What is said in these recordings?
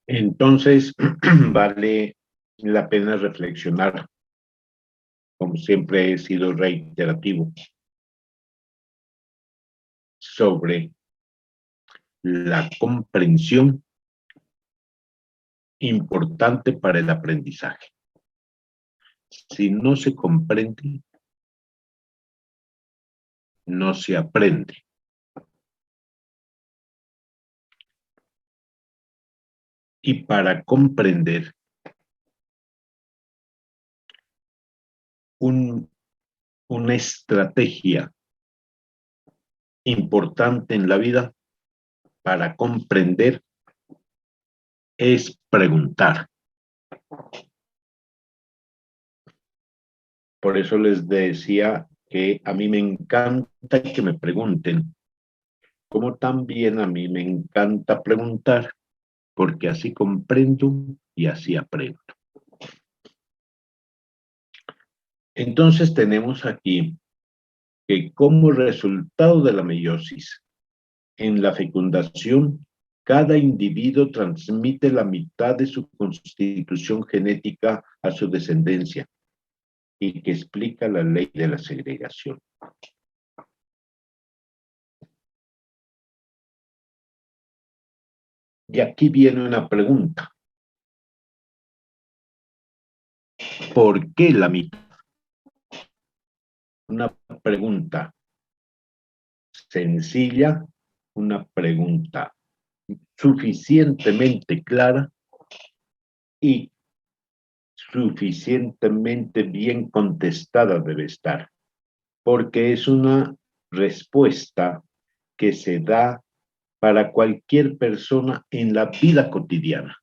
Entonces, vale la pena reflexionar, como siempre he sido reiterativo, sobre la comprensión importante para el aprendizaje. Si no se comprende, no se aprende. Y para comprender un, una estrategia importante en la vida, para comprender, es preguntar. Por eso les decía que a mí me encanta que me pregunten, como también a mí me encanta preguntar, porque así comprendo y así aprendo. Entonces tenemos aquí que como resultado de la meiosis, en la fecundación, cada individuo transmite la mitad de su constitución genética a su descendencia y que explica la ley de la segregación. Y aquí viene una pregunta. ¿Por qué la mitad? Una pregunta sencilla, una pregunta suficientemente clara y suficientemente bien contestada debe estar, porque es una respuesta que se da para cualquier persona en la vida cotidiana.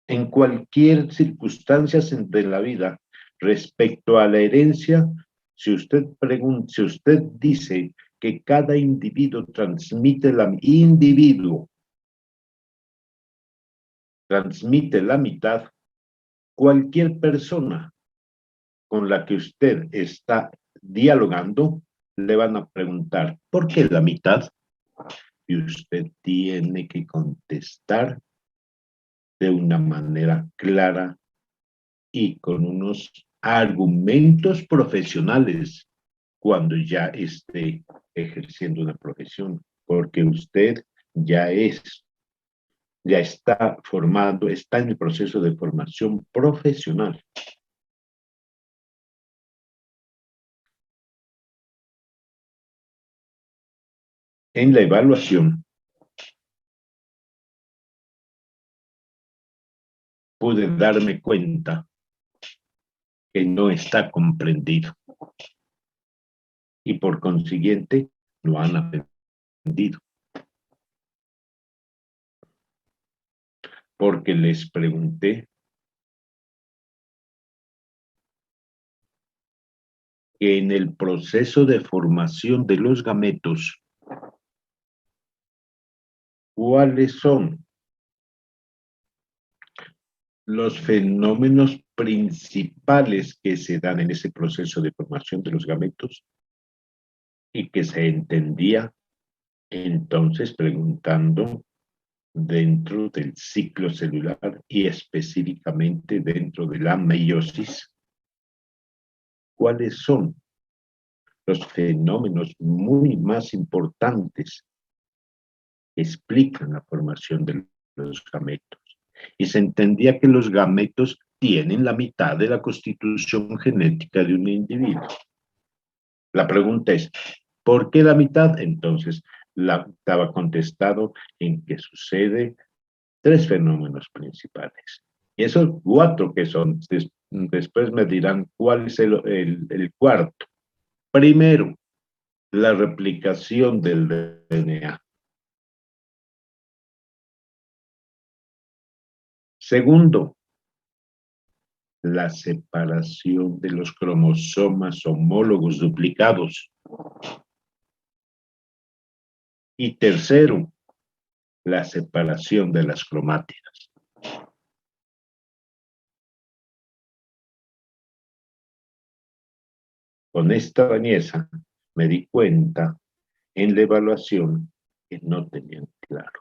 En cualquier circunstancia de la vida, respecto a la herencia, si usted pregunta, si usted dice que cada individuo transmite la mitad, cualquier persona con la que usted está dialogando le van a preguntar, ¿por qué la mitad? Y usted tiene que contestar de una manera clara y con unos argumentos profesionales cuando ya esté ejerciendo una profesión, porque usted ya es, ya está formando, está en el proceso de formación profesional. En la evaluación pude darme cuenta que no está comprendido y por consiguiente lo han aprendido. Porque les pregunté que en el proceso de formación de los gametos, ¿cuáles son los fenómenos principales que se dan en ese proceso de formación de los gametos? Y que se entendía entonces preguntando dentro del ciclo celular y específicamente dentro de la meiosis, ¿cuáles son los fenómenos muy más importantes que explican la formación de los gametos? Y se entendía que los gametos tienen la mitad de la constitución genética de un individuo. La pregunta es, ¿por qué la mitad? Entonces, estaba contestado en que sucede tres fenómenos principales. Y esos cuatro que son, después me dirán cuál es el cuarto. Primero, la replicación del DNA. Segundo, la separación de los cromosomas homólogos duplicados. Y tercero, la separación de las cromátidas. Con esta bañeza me di cuenta en la evaluación que no tenían claro.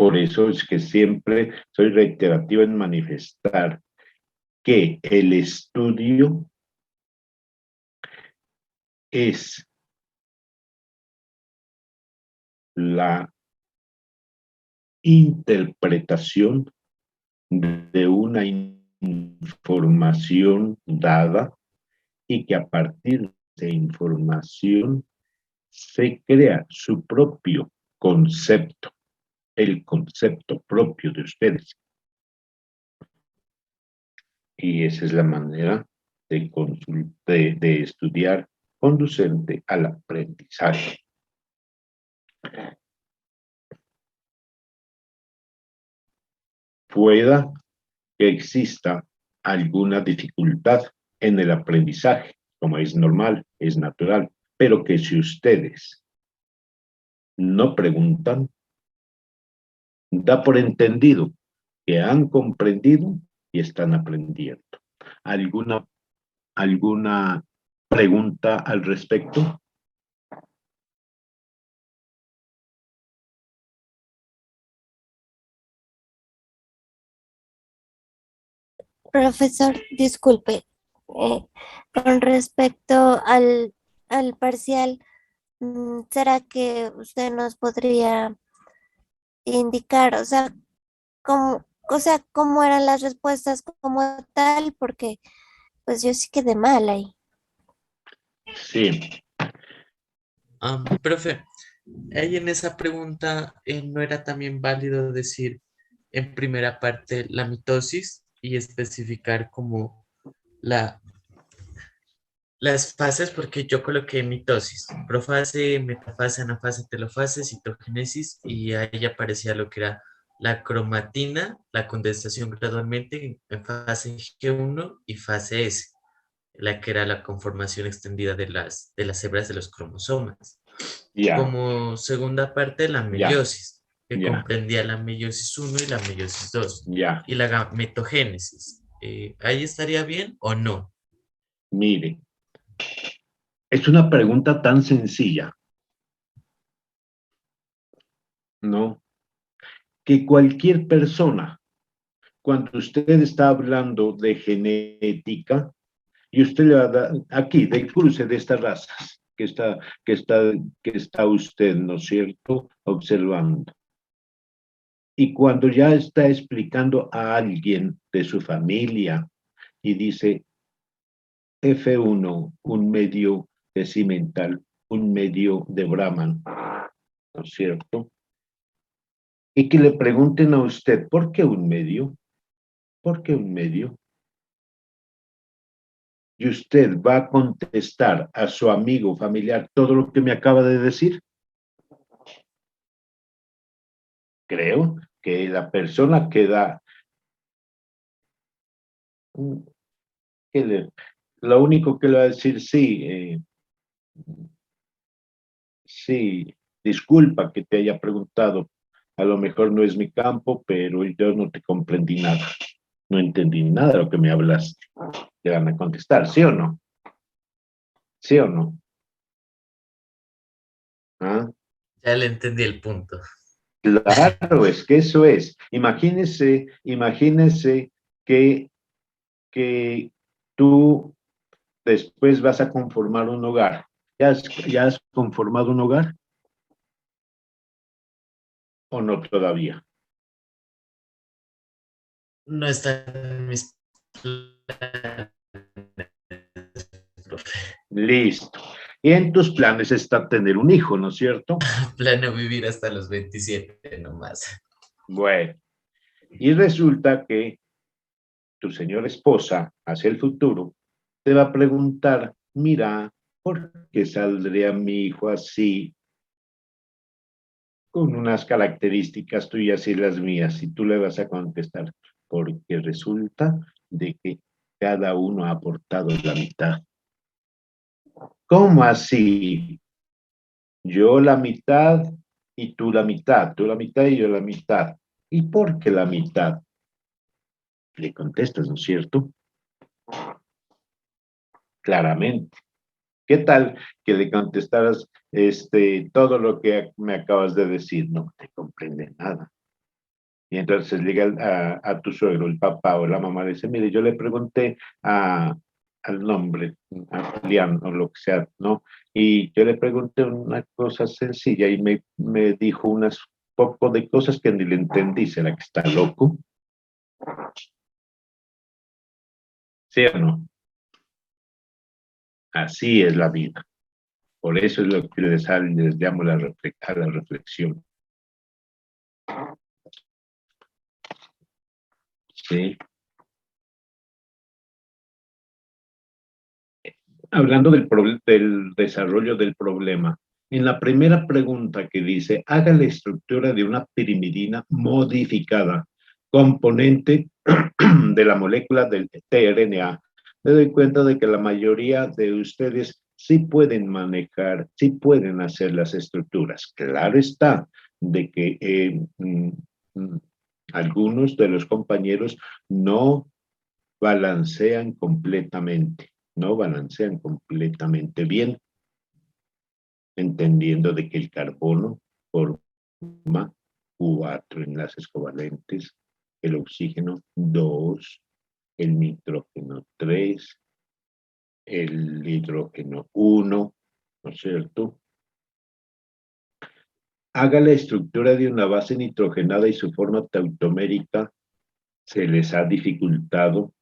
Por eso es que siempre soy reiterativo en manifestar que el estudio es la interpretación de una información dada y que a partir de información se crea su propio concepto, el concepto propio de ustedes. Y esa es la manera de estudiar conducente al aprendizaje. Pueda que exista alguna dificultad en el aprendizaje, como es normal, es natural, pero que si ustedes no preguntan, da por entendido que han comprendido y están aprendiendo. ¿Alguna, alguna pregunta al respecto? Profesor, disculpe, eh, con respecto al parcial, ¿será que usted nos podría indicar, cómo eran las respuestas como tal? Porque pues yo sí quedé mal ahí. Sí, Profe, ahí en esa pregunta no era también válido decir en primera parte la mitosis y especificar como la, las fases, porque yo coloqué mitosis, profase, metafase, anafase, telofase, citogénesis, y ahí aparecía lo que era la cromatina, la condensación gradualmente en fase G1 y fase S, la que era la conformación extendida de las hebras de los cromosomas. ya, Como segunda parte, la ya, meiosis, que ya, comprendía la meiosis uno y la meiosis 2 ya. y la gametogénesis. ¿Ahí estaría bien o no? Mire, es una pregunta tan sencilla, ¿no? Que cualquier persona, cuando usted está hablando de genética, y usted le va a dar, aquí, del cruce de estas razas, que está usted, ¿no es cierto?, observando. Y cuando ya está explicando a alguien de su familia y dice F1, un medio decimental, un medio de Brahman, ¿no es cierto? Y que le pregunten a usted, ¿por qué un medio? ¿Por qué un medio? Y usted va a contestar a su amigo familiar todo lo que me acaba de decir. Creo que la persona que da, que le, lo único que le va a decir, sí, sí, disculpa que te haya preguntado, a lo mejor no es mi campo, pero yo no te comprendí nada, no entendí nada de lo que me hablaste. Te van a contestar, ¿sí o no? ¿Sí o no? ¿Ah? Ya le entendí el punto. Claro, es que eso es. Imagínese que, que tú después vas a conformar un hogar. Ya has conformado un hogar o no todavía? No está en mis planes, profe. Listo. Y en tus planes está tener un hijo, ¿no es cierto? Planeo vivir hasta los 27 nomás. Bueno, y resulta que tu señora esposa, hacia el futuro, te va a preguntar, mira, ¿por qué saldría mi hijo así, con unas características tuyas y las mías? Y tú le vas a contestar, porque resulta de que cada uno ha aportado la mitad. ¿Cómo así? Yo la mitad y tú la mitad y yo la mitad. ¿Y por qué la mitad? Le contestas, ¿no es cierto? Claramente. ¿Qué tal que le contestaras todo lo que me acabas de decir? No te comprende nada. Y entonces llega a tu suegro, el papá o la mamá, le dice, mire, yo le pregunté al nombre, a Julián o lo que sea, ¿no? Y yo le pregunté una cosa sencilla y me dijo unas poco de cosas que ni le entendí. ¿Será que está loco? ¿Sí o no? Así es la vida. Por eso es lo que les llamo a la reflexión. ¿Sí? Hablando del desarrollo del problema, en la primera pregunta que dice, haga la estructura de una pirimidina modificada, componente de la molécula del tRNA, me doy cuenta de que la mayoría de ustedes sí pueden manejar, sí pueden hacer las estructuras. Claro está de que algunos de los compañeros no balancean completamente, no balancean completamente bien, entendiendo de que el carbono forma 4 enlaces covalentes, el oxígeno 2, el nitrógeno 3, el hidrógeno 1, ¿no es cierto? Haga la estructura de una base nitrogenada y su forma tautomérica se les ha dificultado.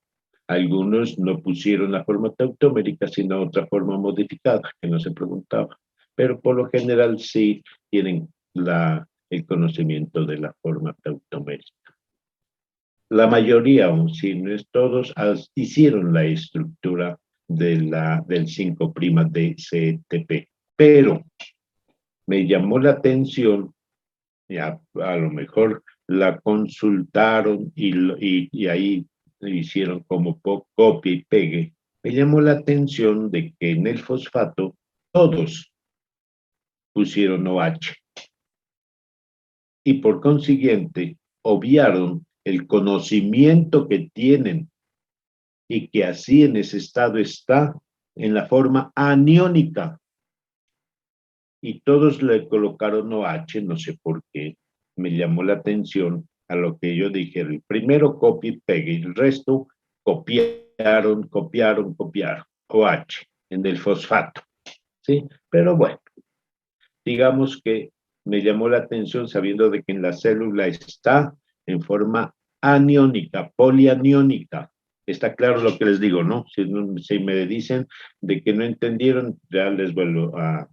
Algunos no pusieron la forma tautomérica, sino otra forma modificada, que no se preguntaba. Pero por lo general sí tienen el conocimiento de la forma tautomérica. La mayoría, o si no es todos, hicieron la estructura del 5' de CTP. Pero me llamó la atención, ya a lo mejor la consultaron y ahí hicieron como copia y pegue. Me llamó la atención de que en el fosfato todos pusieron OH y por consiguiente obviaron el conocimiento que tienen y que así en ese estado está en la forma aniónica. Y todos le colocaron OH, no sé por qué, me llamó la atención a lo que yo dije, el primero copia y pegue, y el resto copiaron, OH en el fosfato, ¿sí? Pero bueno, digamos que me llamó la atención sabiendo de que en la célula está en forma aniónica, polianiónica. Está claro lo que les digo, ¿no? Si me dicen de que no entendieron, ya les vuelvo a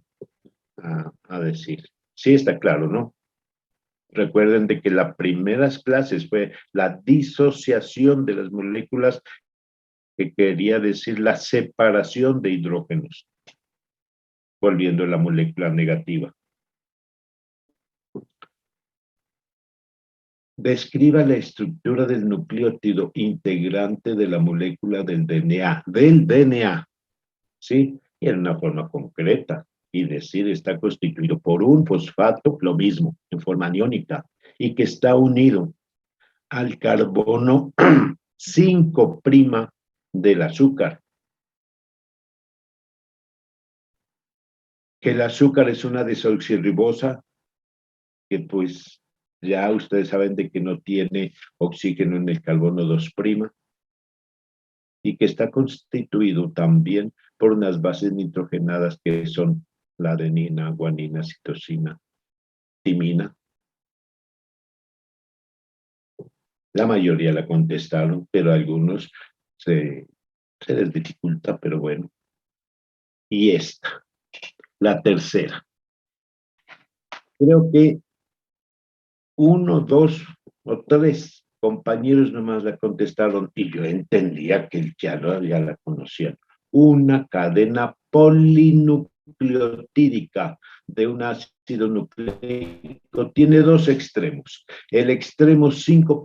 decir. Sí, está claro, ¿no? Recuerden de que las primeras clases fue la disociación de las moléculas, que quería decir la separación de hidrógenos, volviendo a la molécula negativa. Describa la estructura del nucleótido integrante de la molécula del DNA, ¿sí? Y en una forma concreta. Y decir, está constituido por un fosfato, lo mismo, en forma aniónica, y que está unido al carbono 5' del azúcar. Que el azúcar es una desoxirribosa, que pues ya ustedes saben de que no tiene oxígeno en el carbono 2', y que está constituido también por unas bases nitrogenadas que son la adenina, guanina, citosina, timina. La mayoría la contestaron, pero algunos se les dificulta, pero bueno. Y esta, la tercera. Creo que 1, 2 o 3 compañeros nomás la contestaron y yo entendía que ya la conocían. Una cadena polinucleotídica de un ácido nucleico tiene 2 extremos, el extremo 5'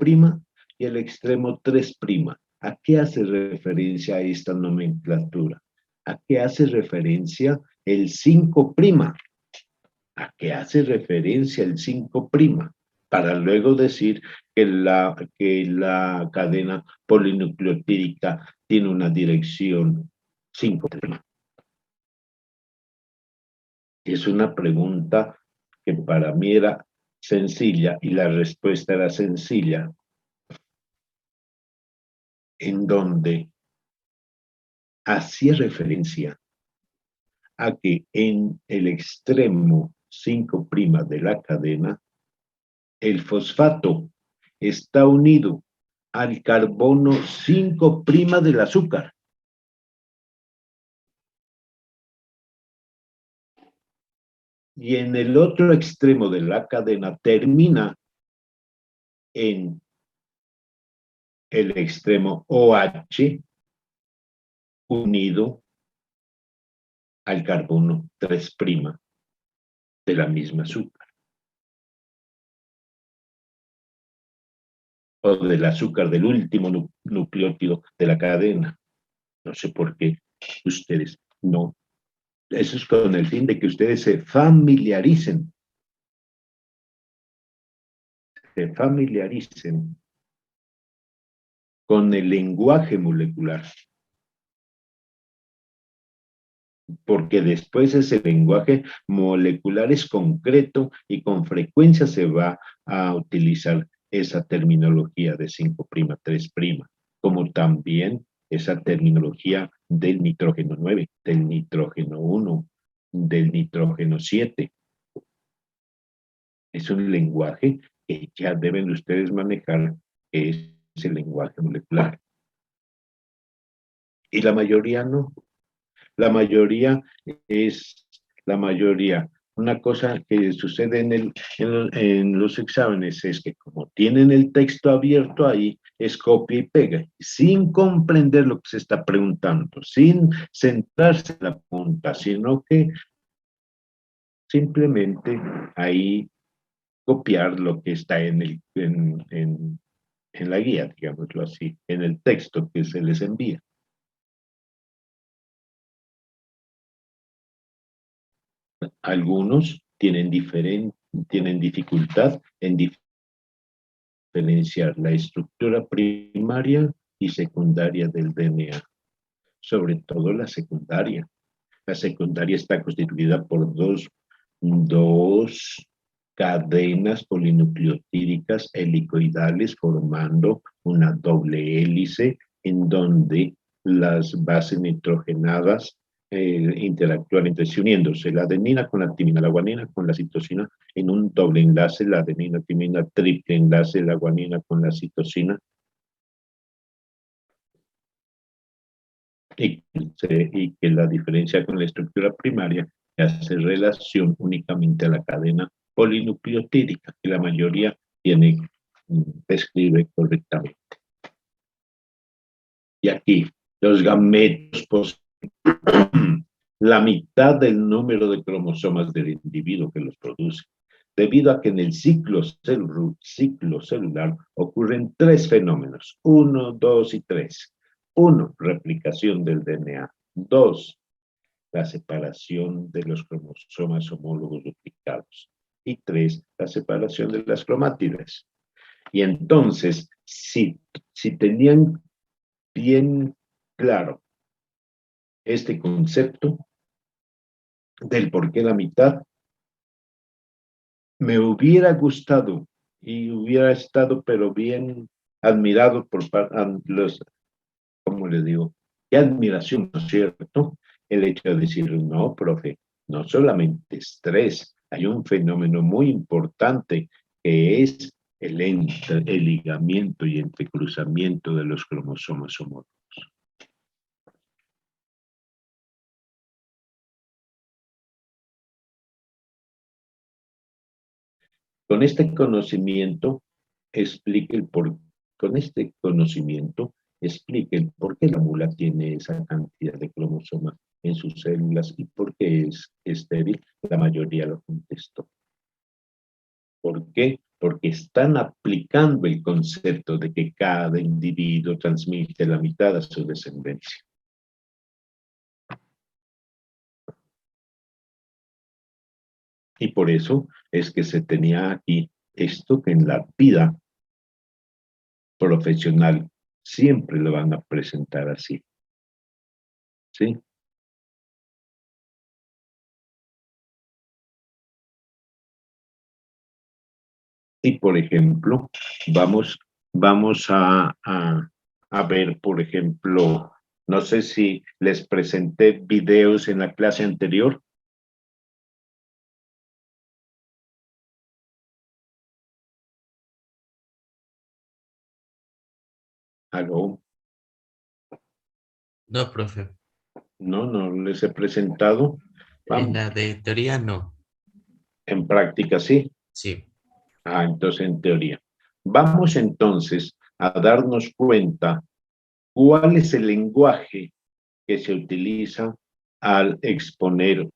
y el extremo 3'. ¿A qué hace referencia esta nomenclatura? ¿A qué hace referencia el 5'? ¿A qué hace referencia el 5'? Para luego decir que la cadena polinucleotídica tiene una dirección 5'. Es una pregunta que para mí era sencilla, y la respuesta era sencilla, en donde hacía referencia a que en el extremo 5' de la cadena, el fosfato está unido al carbono 5' del azúcar. Y en el otro extremo de la cadena termina en el extremo OH unido al carbono 3' de la misma azúcar. O del azúcar del último nucleótido de la cadena. No sé por qué ustedes no. Eso es con el fin de que ustedes se familiaricen con el lenguaje molecular. Porque después ese lenguaje molecular es concreto y con frecuencia se va a utilizar esa terminología de 5', 3', como también esa terminología del nitrógeno 9, del nitrógeno 1, del nitrógeno 7. Es un lenguaje que ya deben ustedes manejar, que es el lenguaje molecular. Y la mayoría no. La mayoría es la mayoría. Una cosa que sucede en los exámenes es que como tienen el texto abierto ahí, es copia y pega, sin comprender lo que se está preguntando, sin centrarse en la pregunta, sino que simplemente ahí copiar lo que está en la guía, digámoslo así, en el texto que se les envía. Algunos tienen dificultad en diferenciar la estructura primaria y secundaria del DNA, sobre todo la secundaria. La secundaria está constituida por dos cadenas polinucleotídicas helicoidales formando una doble hélice en donde las bases nitrogenadas interactúan entre sí uniéndose la adenina con la timina, la guanina con la citosina en un doble enlace, la adenina, timina, triple enlace, la guanina con la citosina. Y que la diferencia con la estructura primaria hace relación únicamente a la cadena polinucleotídica, que la mayoría describe correctamente. Y aquí, los gametos poseen la mitad del número de cromosomas del individuo que los produce, debido a que en el ciclo celular ocurren 3 fenómenos, 1, 2 y 3. 1, replicación del DNA. 2, la separación de los cromosomas homólogos duplicados. Y 3, la separación de las cromátides. Y entonces, si tenían bien claro este concepto del por qué la mitad, me hubiera gustado y hubiera estado pero bien admirado por los, ¿cómo le digo? Qué admiración, ¿no es cierto? El hecho de decir, no, profe, no solamente es 3, hay un fenómeno muy importante que es el ligamiento y entrecruzamiento de los cromosomas homólogos. Con este conocimiento explique el por qué la mula tiene esa cantidad de cromosomas en sus células y por qué es estéril. La mayoría lo contestó. ¿Por qué? Porque están aplicando el concepto de que cada individuo transmite la mitad a su descendencia. Y por eso es que se tenía aquí esto que en la vida profesional siempre lo van a presentar así. ¿Sí? Y por ejemplo, vamos a ver, por ejemplo, no sé si les presenté videos en la clase anterior. ¿Aló? No, profe. No les he presentado. En Vamos, la de teoría, no. en práctica sí. Sí. Entonces en teoría. Vamos entonces a darnos cuenta cuál es el lenguaje que se utiliza al exponer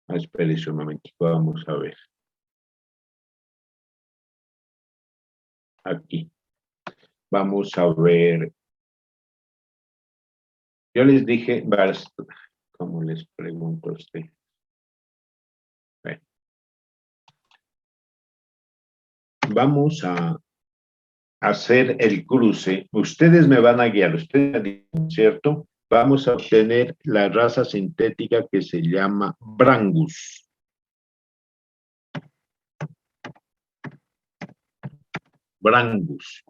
espérese un momento, vamos a ver. Aquí. Vamos a ver. Yo les dije, ¿cómo les pregunto a usted? Bueno, vamos a hacer el cruce. Ustedes me van a guiar, ustedes, ¿cierto? Vamos a obtener la raza sintética que se llama Brangus. Brangus.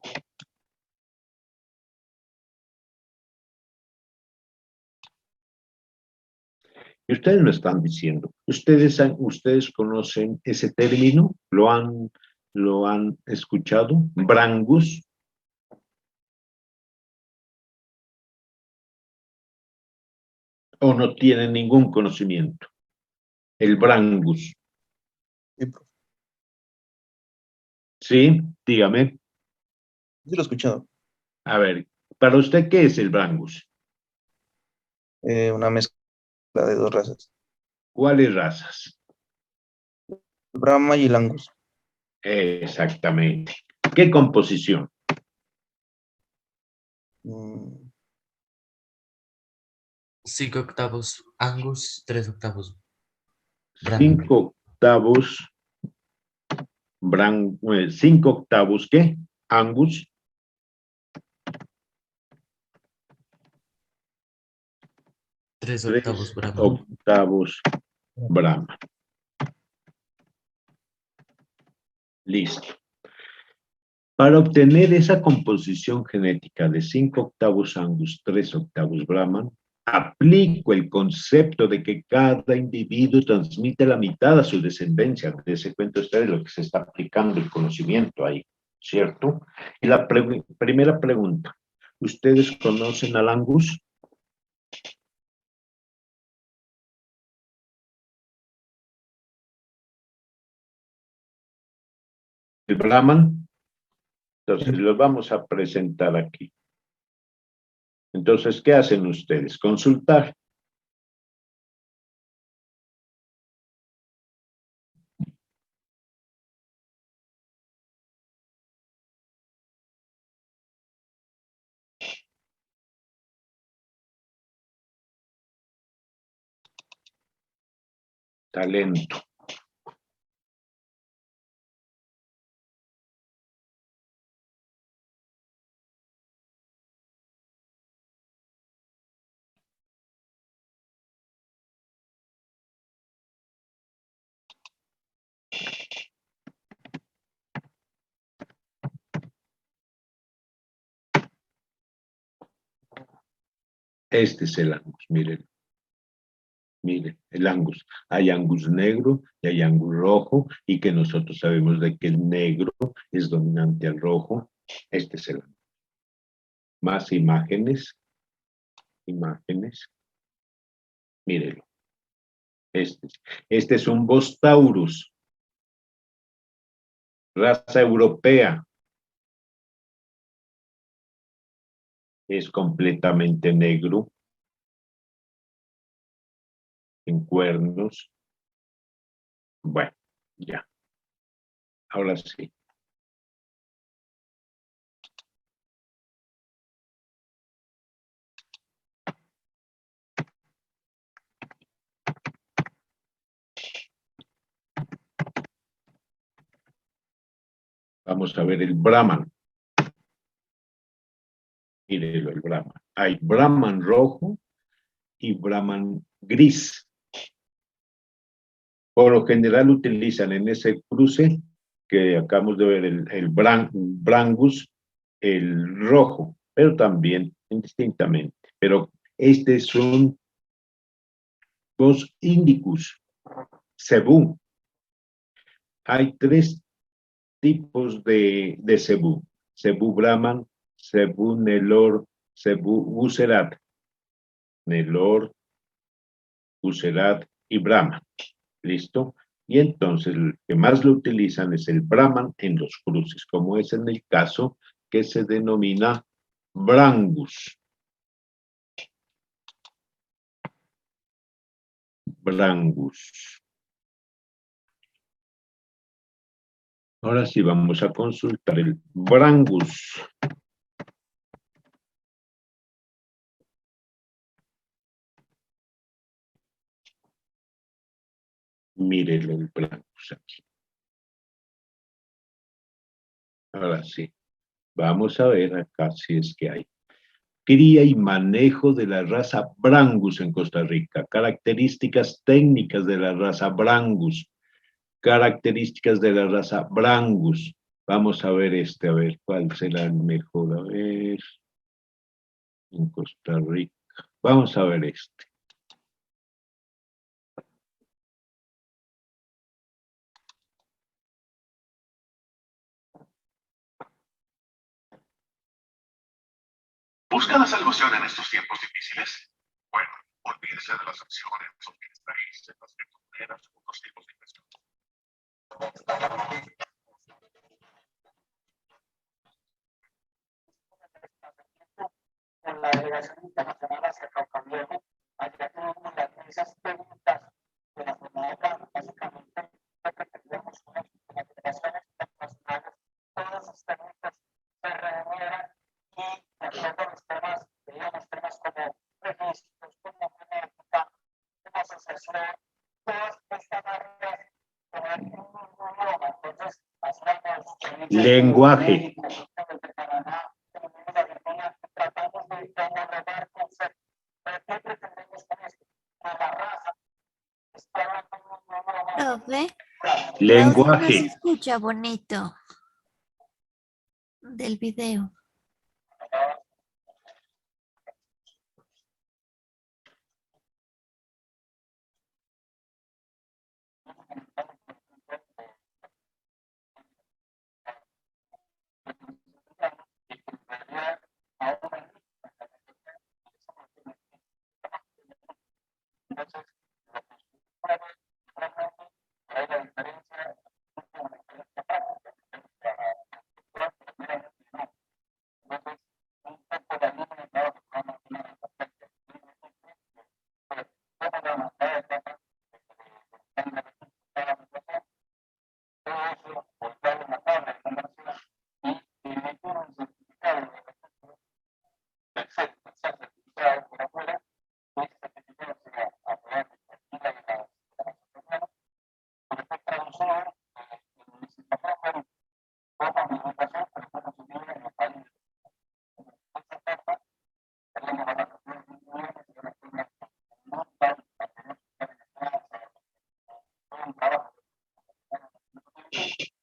Y ustedes me están diciendo, ¿ustedes conocen ese término? ¿Lo han escuchado? Brangus. ¿O no tienen ningún conocimiento? El Brangus. Sí, profe. Sí, dígame. Sí lo he escuchado. A ver, para usted, ¿qué es el Brangus? Una mezcla de dos razas. ¿Cuáles razas? El Brahma y el Angus. Exactamente. ¿Qué composición? Mm, 5/8 Angus, 3/8 Brahman. 5/8 5/8, ¿qué? Angus. 3/8 Brahman. 3/8 Brahma. Listo. Para obtener esa composición genética de 5/8 Angus, 3/8 Brahman, aplico el concepto de que cada individuo transmite la mitad a su descendencia. Dese cuenta ustedes lo que se está aplicando el conocimiento ahí, ¿cierto? Y la primera pregunta, ¿ustedes conocen al Angus? ¿El Brahman? Entonces, los vamos a presentar aquí. Entonces, ¿qué hacen ustedes? Consultar. Talento. Este es el Angus, miren. Miren, el Angus. Hay Angus negro y hay Angus rojo, y que nosotros sabemos de que el negro es dominante al rojo. Este es el Angus. Más imágenes. Imágenes. Mírenlo. Este es un Bostaurus. Raza europea. Es completamente negro. En cuernos. Bueno, ya. Ahora sí. Vamos a ver el Brahman. Mírenlo, el Brahman. Hay Brahman rojo y Brahman gris. Por lo general utilizan en ese cruce que acabamos de ver el brangus, el rojo, pero también indistintamente. Pero este es un Bos indicus, cebú. Hay tres tipos de cebú. Cebú Brahman, cebú Nelor, cebú Guserat. Nelor, Guserat y Brahman. ¿Listo? Y entonces el que más lo utilizan es el Brahman en los cruces, como es en el caso que se denomina Brangus. Brangus. Ahora sí vamos a consultar el Brangus. Mírenlo el Brangus aquí. Ahora sí. Vamos a ver acá si es que hay. Cría y manejo de la raza Brangus en Costa Rica. Características técnicas de la raza Brangus. Características de la raza Brangus. Vamos a ver a ver cuál será el mejor. A ver. En Costa Rica. Vamos a ver este. ¿Busca la salvación en estos tiempos difíciles? Bueno, olvídese de las acciones o bienes raíces, las criptomonedas u otros tipos de inversión. En la delegación internacional hacia Cauca Viejo, allá tenemos esas preguntas de la moneda, básicamente, lo que tendríamos unas operaciones internacionales, todas esas preguntas se remueven y de acuerdo a los temas, digamos, temas como registros, como genética, como asociación, todas estas áreas tener un idioma, entonces, hacemos Lenguaje. desde Canadá, tratamos de abordar conceptos. ¿Qué pretendemos con esto? Que la raza está hablando un idioma. Profe, el audio no se Lenguaje. escucha bonito del video.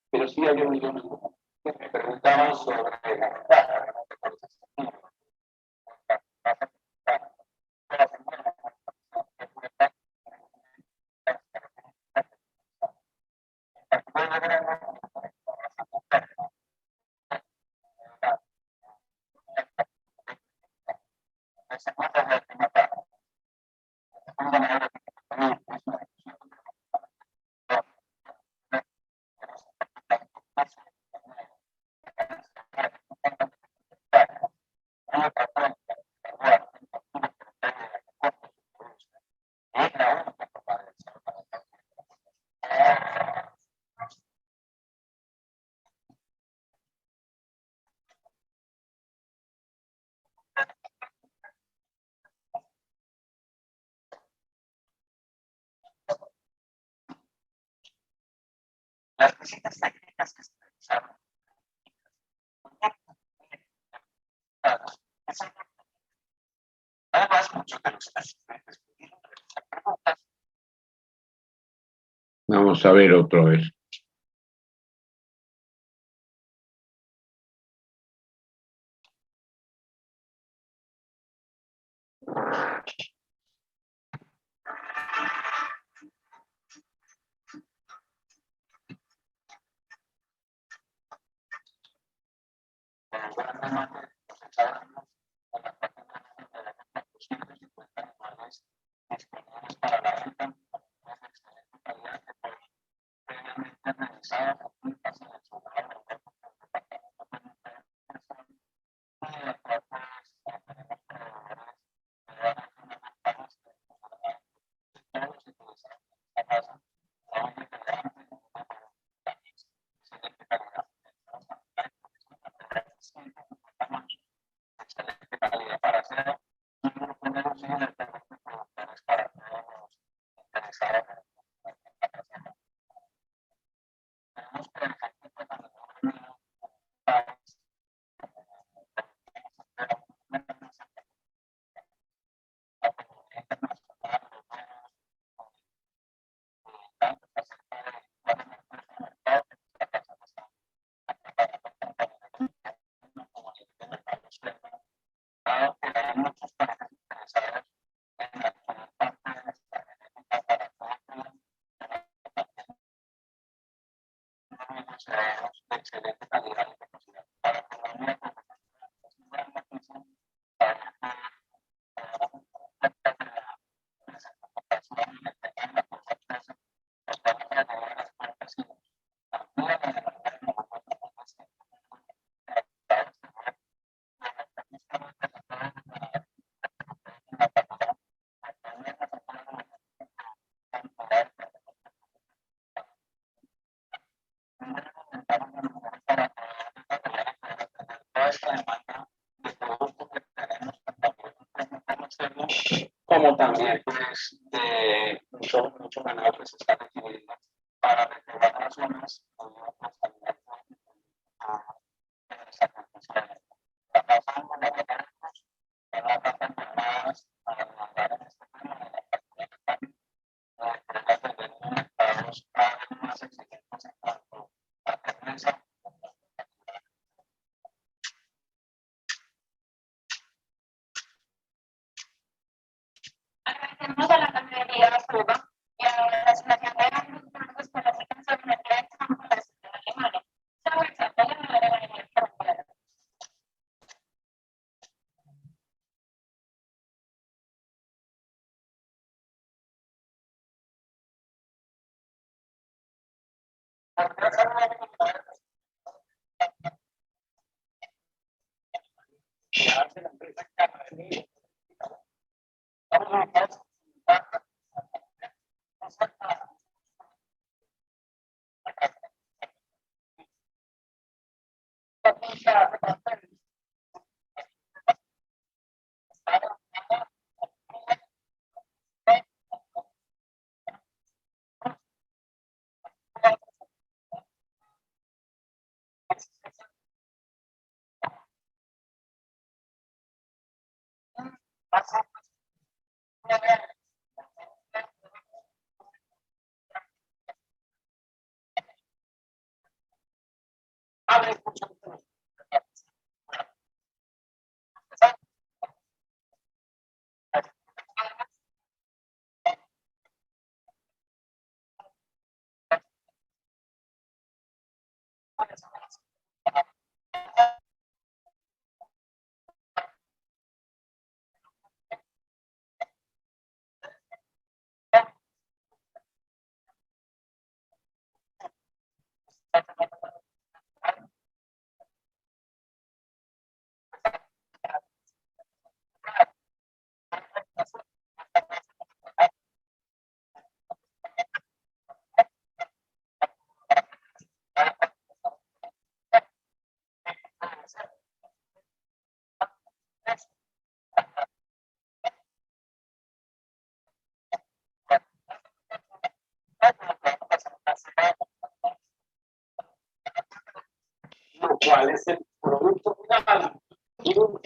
Pero sí había un idioma que me preguntaban sobre la ventaja, las visitas técnicas que se realizaron. Además, muchos de los asistentes pudieron realizar preguntas Vamos a ver otra vez. Como también pues de mucho ganado que se está recibiendo para recuperar las zonas tenemos a la ganadería vacuna y a la estación de agricultores con las canciones de Alemania. Sobre el de la ganadería colombiana. ¿Cuál es el producto final? Y un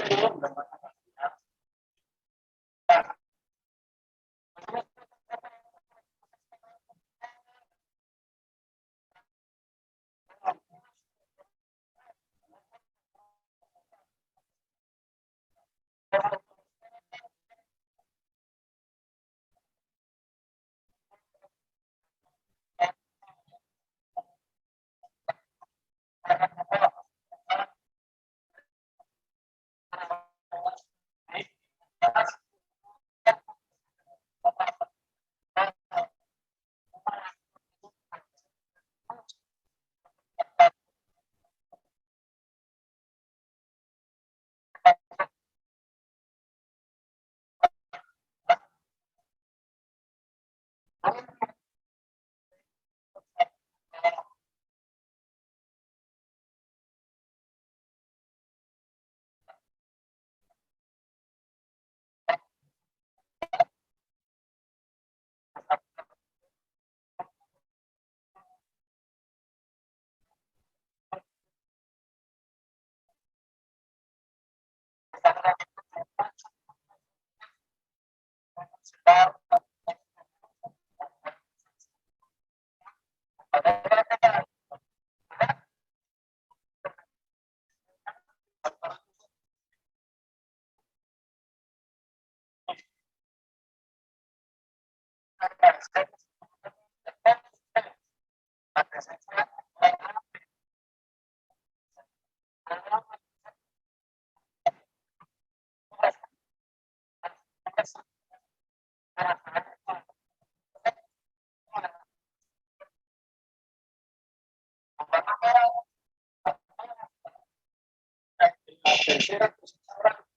lechera, cosecha brava.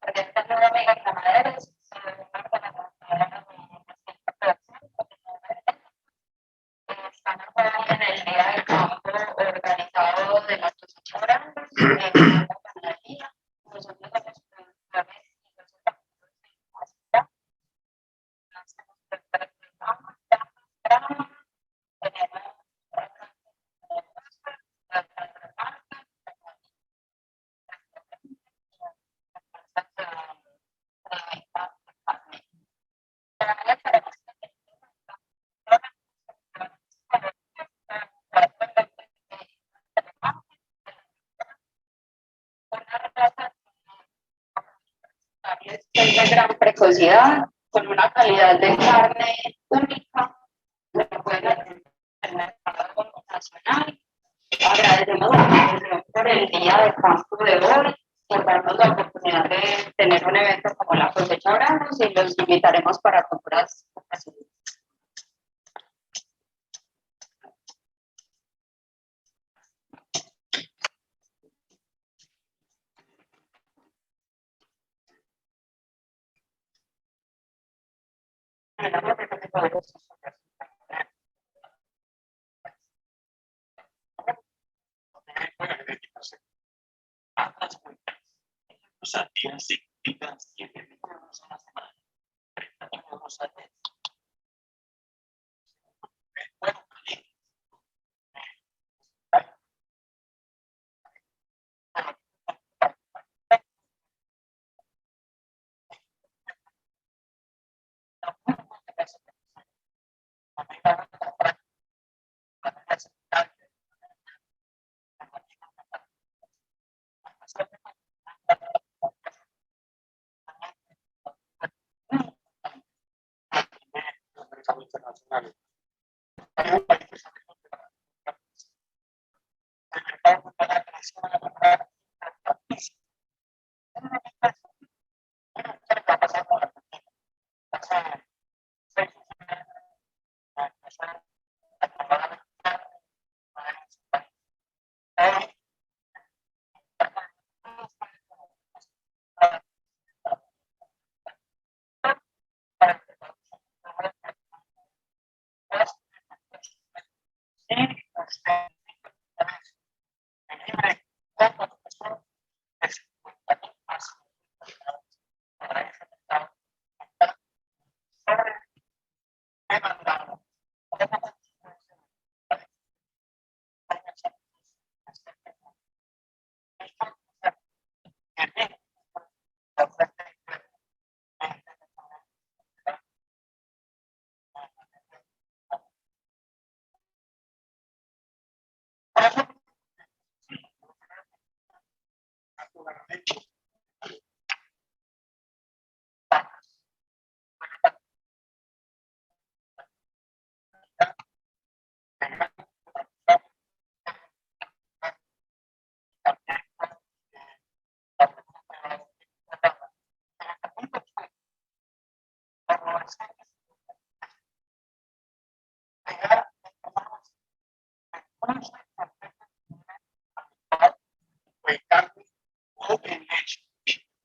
Porque esta nueva amiga ganadera es estamos en el día del campo organizado de las cosechadoras, la ganadería, nosotros somos productores y nosotros es de gran precocidad, con una calidad de carne única, lo pueden en el mercado nacional. Agradecemos a la Asociación por el Día del Campo de hoy, por darnos la oportunidad de tener un evento como la cosecha Granos y los invitaremos para futuras ocasiones.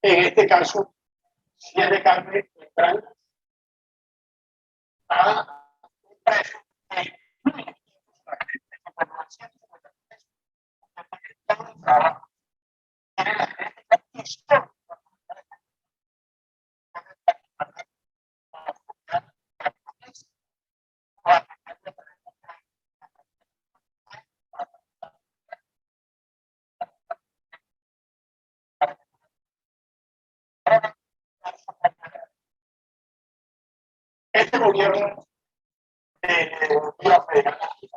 En este caso, si es de carne neutral, a un precio de trabajo. Tiene la crítica histórica. este gobierno de la federación.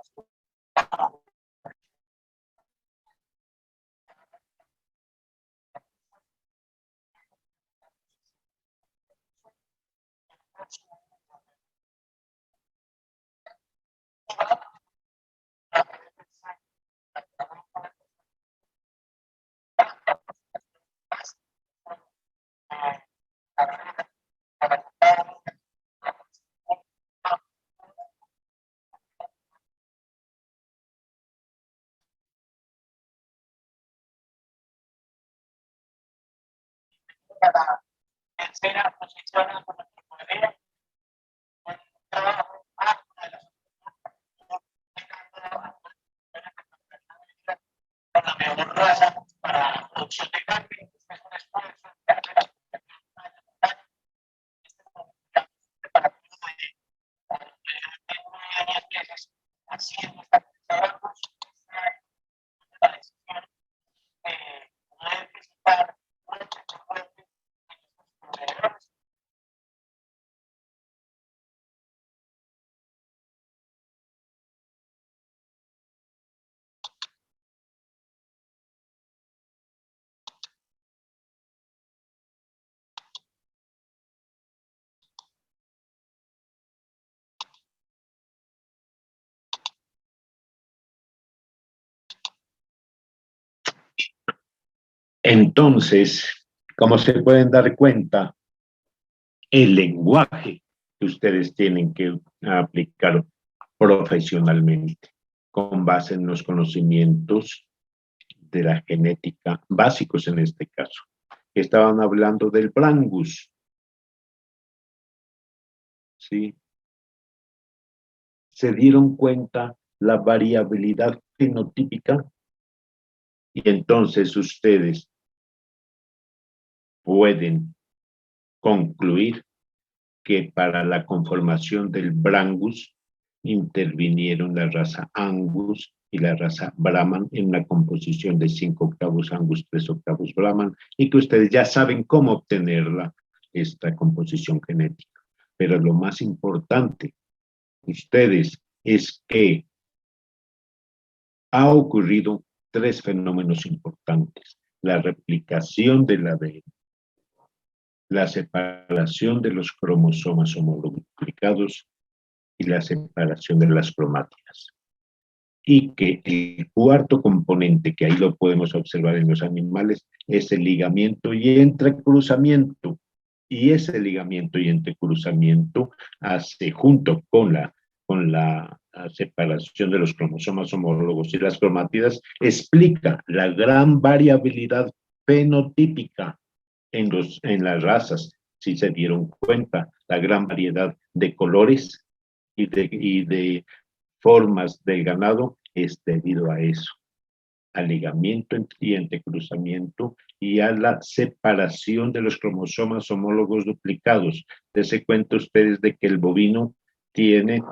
Para tercera posición en el poder, un trabajo de la mejor raza para la producción de carne. Es un esfuerzo haciendo esta trabajos, la decisión de poder visitar nuestros proveedores. Entonces, como se pueden dar cuenta, el lenguaje que ustedes tienen que aplicar profesionalmente con base en los conocimientos de la genética básicos en este caso. Estaban hablando del Brangus, ¿sí? Se dieron cuenta la variabilidad fenotípica y entonces ustedes pueden concluir que para la conformación del Brangus intervinieron la raza Angus y la raza Brahman en una composición de 5 octavos Angus, 3 octavos Brahman, y que ustedes ya saben cómo obtenerla, esta composición genética. Pero lo más importante, ustedes, es que ha ocurrido 3 fenómenos importantes: la replicación del ADN, la separación de los cromosomas homologizados y la separación de las cromátidas. Y que el cuarto componente, que ahí lo podemos observar en los animales, es el ligamiento y entrecruzamiento. Y ese ligamiento y entrecruzamiento hace, junto con la separación de los cromosomas homólogos y las cromátidas, explica la gran variabilidad fenotípica en las razas. Si se dieron cuenta, la gran variedad de colores y de formas del ganado es debido a eso, al ligamiento y entrecruzamiento y a la separación de los cromosomas homólogos duplicados. Dese cuenta ustedes de que el bovino tiene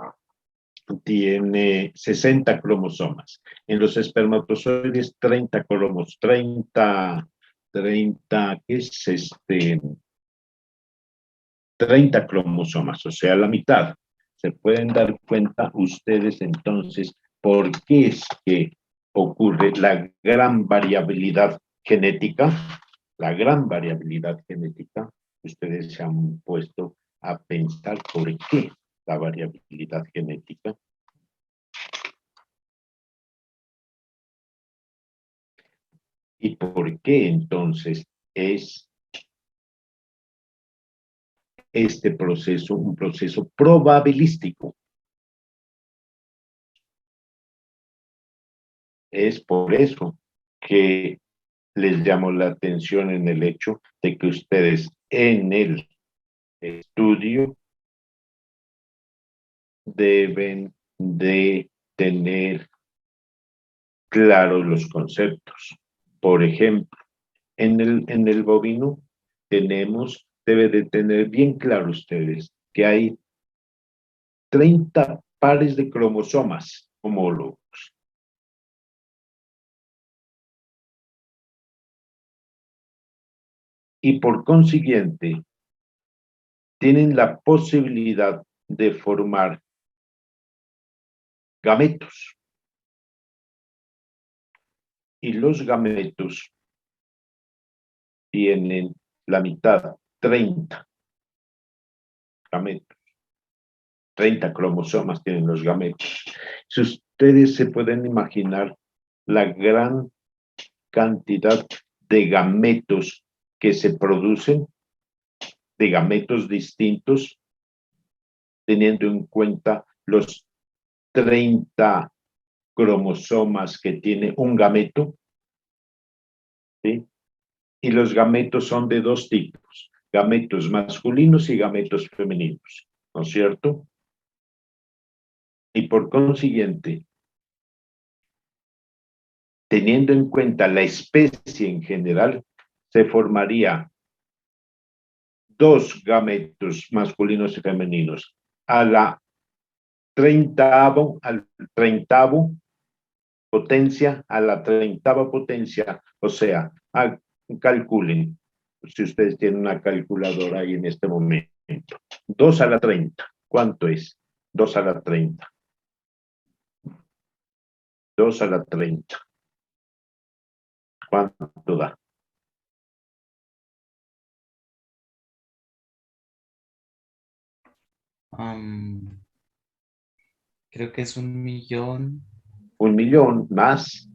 60 cromosomas. En los espermatozoides 30 cromos, 30, ¿qué es 30 cromosomas, o sea, la mitad. Se pueden dar cuenta ustedes entonces por qué es que ocurre la gran variabilidad genética. Ustedes se han puesto a pensar por qué la variabilidad genética. Y por qué entonces es este proceso un proceso probabilístico. Es por eso que les llamo la atención en el hecho de que ustedes en el estudio deben de tener claros los conceptos. Por ejemplo, en el bovino debe de tener bien claro ustedes que hay 30 pares de cromosomas homólogos. Y por consiguiente, tienen la posibilidad de formar gametos. Y los gametos tienen la mitad, 30 gametos. 30 cromosomas tienen los gametos. Si ustedes se pueden imaginar la gran cantidad de gametos que se producen, de gametos distintos, teniendo en cuenta los 30 cromosomas que tiene un gameto, ¿sí? Y los gametos son de dos tipos, gametos masculinos y gametos femeninos, ¿no es cierto? Y por consiguiente, teniendo en cuenta la especie en general, se formaría 2 gametos masculinos y femeninos a la 30avo, al 30avo potencia, a la 30ava potencia, o sea, calculen, si ustedes tienen una calculadora ahí en este momento, 2 a la 30, ¿cuánto es? 2 a la 30. 2 a la 30. ¿Cuánto da? Creo que es 1.000.000. 1.000.000 más.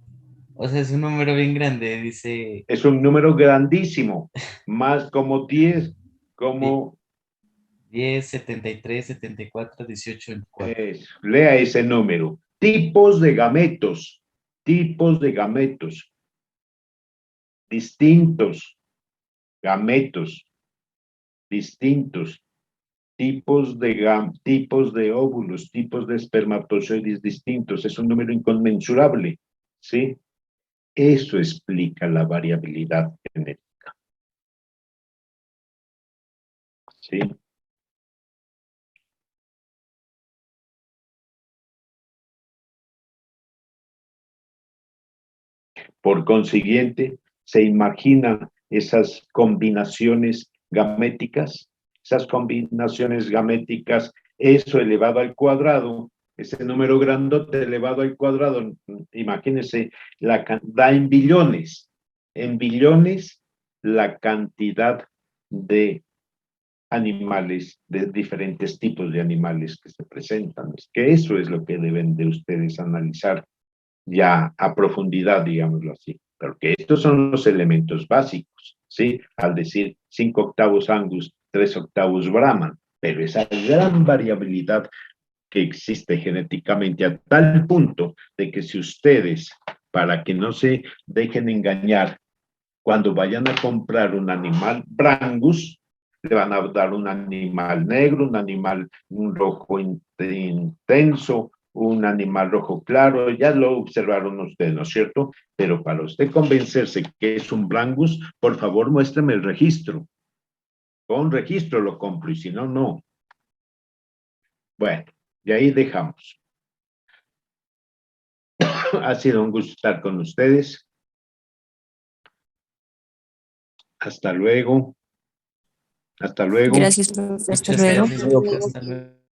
O sea, es un número bien grande, dice. Es un número grandísimo, más como 10, como 10, 73, 74, 18, 24. Lea ese número. Tipos de gametos, distintos, gametos, distintos, tipos de óvulos, tipos de espermatozoides distintos. Es un número inconmensurable, ¿sí? Eso explica la variabilidad genética. ¿Sí? Por consiguiente, se imagina esas combinaciones gaméticas, eso elevado al cuadrado, ese número grandote elevado al cuadrado, imagínense, da en billones la cantidad de animales, de diferentes tipos de animales que se presentan. Es que eso es lo que deben de ustedes analizar ya a profundidad, digámoslo así, porque estos son los elementos básicos, ¿sí? Al decir 5/8 Angus, 3/8 Brahman, pero esa gran variabilidad que existe genéticamente a tal punto de que si ustedes, para que no se dejen engañar, cuando vayan a comprar un animal Brangus, le van a dar un animal negro, un animal rojo intenso, un animal rojo claro, ya lo observaron ustedes, ¿no es cierto? Pero para usted convencerse que es un Brangus, por favor muéstrame el registro. Con registro lo compro y si no, no. Bueno, y ahí dejamos. Ha sido un gusto estar con ustedes. Hasta luego. Hasta luego. Gracias, profe. Hasta Muchas luego. gracias. Hasta luego.